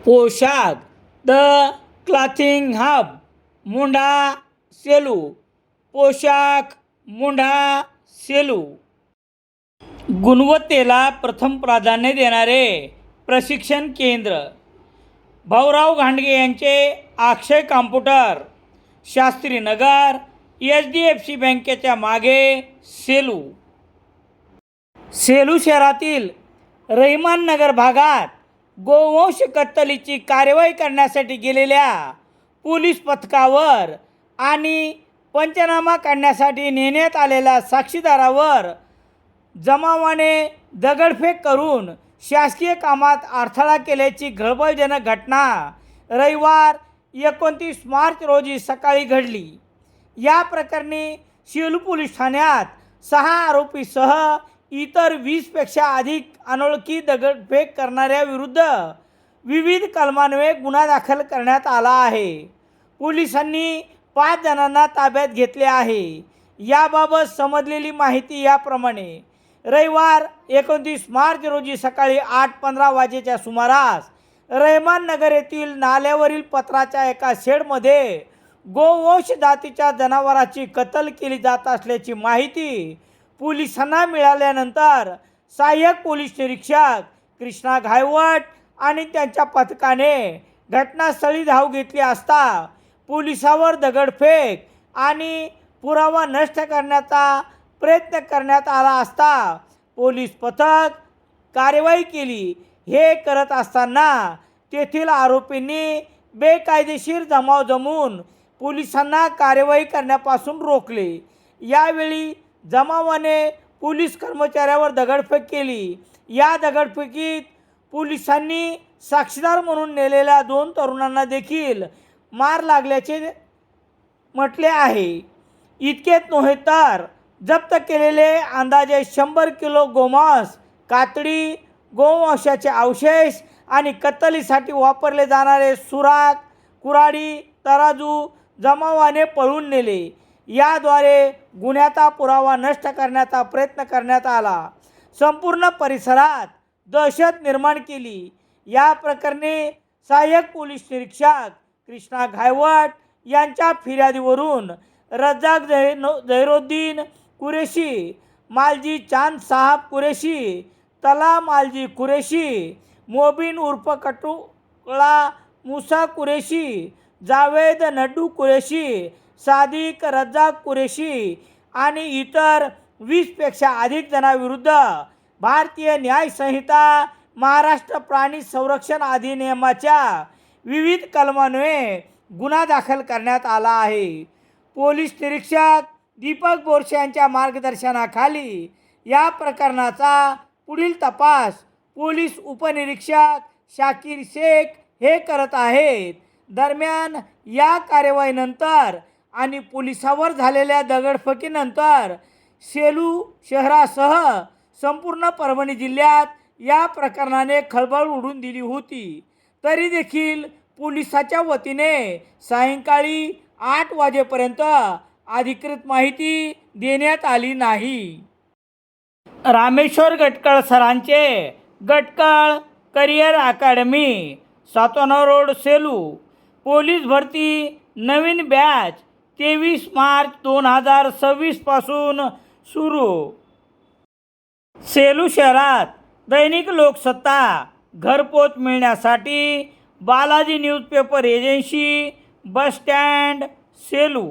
पोशाख the clothing hub मुंढा Selu. पोशाख मुंढा सेलू. गुणवत्तेला प्रथम प्राधान्य देणारे प्रशिक्षण केंद्र. भाऊराव घांडगे यांचे अक्षय कॉम्प्युटर, शास्त्रीनगर, HDFC बँकेच्या मागे, सेलू. सेलू शहरातील रहिमान नगर भागात गोवंश कत्तलीची कार्यवाही करण्यासाठी गेलेल्या पोलीस पथकावर आणि पंचनामा करण्यासाठी नेण्यात आलेल्या साक्षीदारावर जमावाने दगडफेक करून शासकीय कामात अडथळा केल्याची खळबळजनक घटना रविवार 29 मार्च रोजी सकाळी घडली. या प्रकरणी सेलू पोलीस ठाण्यात 6 आरोपीसह इतर 20 पेक्षा अधिक अनोळखी दगडफेक करणाऱ्याविरुद्ध विविध कलमान्वये गुन्हा दाखल करण्यात आला आहे. पोलिसांनी 5 जणांना ताब्यात घेतले आहे. याबाबत समजलेली माहिती याप्रमाणे. रविवार 29 मार्च रोजी सकाळी 8:15 वाजेच्या सुमारास रहिमान नगर येथील नाल्यावरील पत्राच्या एका शेडमध्ये गोवंश जातीच्या जनावरांची कत्तल केली जात असल्याची माहिती पोलिसांना मिळाल्यानंतर सहाय्यक पोलीस निरीक्षक कृष्णा घायवट आणि त्यांच्या पथकाने घटनास्थळी धाव घेतली असता पोलिसावर दगडफेक आणि पुरावा नष्ट करण्याचा प्रयत्न करण्यात आला असता पोलीस पथक कार्यवाही केली. हे करत असताना तेथील आरोपींनी बेकायदेशीर जमाव जमवून पोलिसांना कार्यवाही करण्यापासून रोखले. यावेळी जमावाने पोलीस कर्मचाऱ्यावर दगडफेक केली. या दगडफेकीत पोलिसांनी साक्षीदार म्हणून नेलेल्या 2 तरुणांना देखील मार लागल्याचे म्हटले आहे. इतकेच नव्हे तर जप्त केलेले अंदाजे 100 किलो गोमांस, कातडी, गोवंशाचे अवशेष आणि कत्तलीसाठी वापरले जाणारे सुराख, कुऱ्हाडी, तराजू जमावाने पळवून नेले. याद्वारे गुन्ह्याचा पुरावा नष्ट करण्याचा प्रयत्न करण्यात आला. संपूर्ण परिसरात दहशत निर्माण केली. या प्रकरणी सहाय्यक पोलीस निरीक्षक कृष्णा घायवट यांच्या फिर्यादीवरून रज्जाक झैरुद्दीन कुरेशी, मालजी चांद साहब कुरेशी, तला मालजी कुरेशी, मोबिन उर्फ कटुळा मुसा कुरेशी, जावेद नड्डू कुरेशी, सादिक रज्जाक कुरेशी आणि इतर 20 पेक्षा अधिक जणांविरुद्ध भारतीय न्याय संहिता, महाराष्ट्र प्राणी संरक्षण अधिनियमाच्या विविध कलमान्वये गुन्हा दाखल करण्यात आला आहे. पोलीस निरीक्षक दीपक बोरसे यांच्या मार्गदर्शनाखाली या प्रकरणाचा पुढील तपास पोलीस उपनिरीक्षक शाकीर शेख हे करत आहेत. दरम्यान या कार्यवाहीनंतर आणि पोलिसावर झालेल्या दगडफेकीनंतर सेलू शहरासह संपूर्ण परभणी जिल्ह्यात या प्रकरणाने खळबळ उडून दिली होती. तरी देखील पोलिसाच्या वतीने सायंकाळी 8 वाजेपर्यंत अधिकृत माहिती देण्यात आली नाही. रामेश्वर गटकळ सरांचे Gatkal career academy, 97 road, Selu. Police भरती नवीन बॅच 23 मार्च 2026 पासून सुरू. सेलू शहरात दैनिक लोकसत्ता घरपोच मिळण्यासाठी Balaji newspaper agency, bus stand, Selu.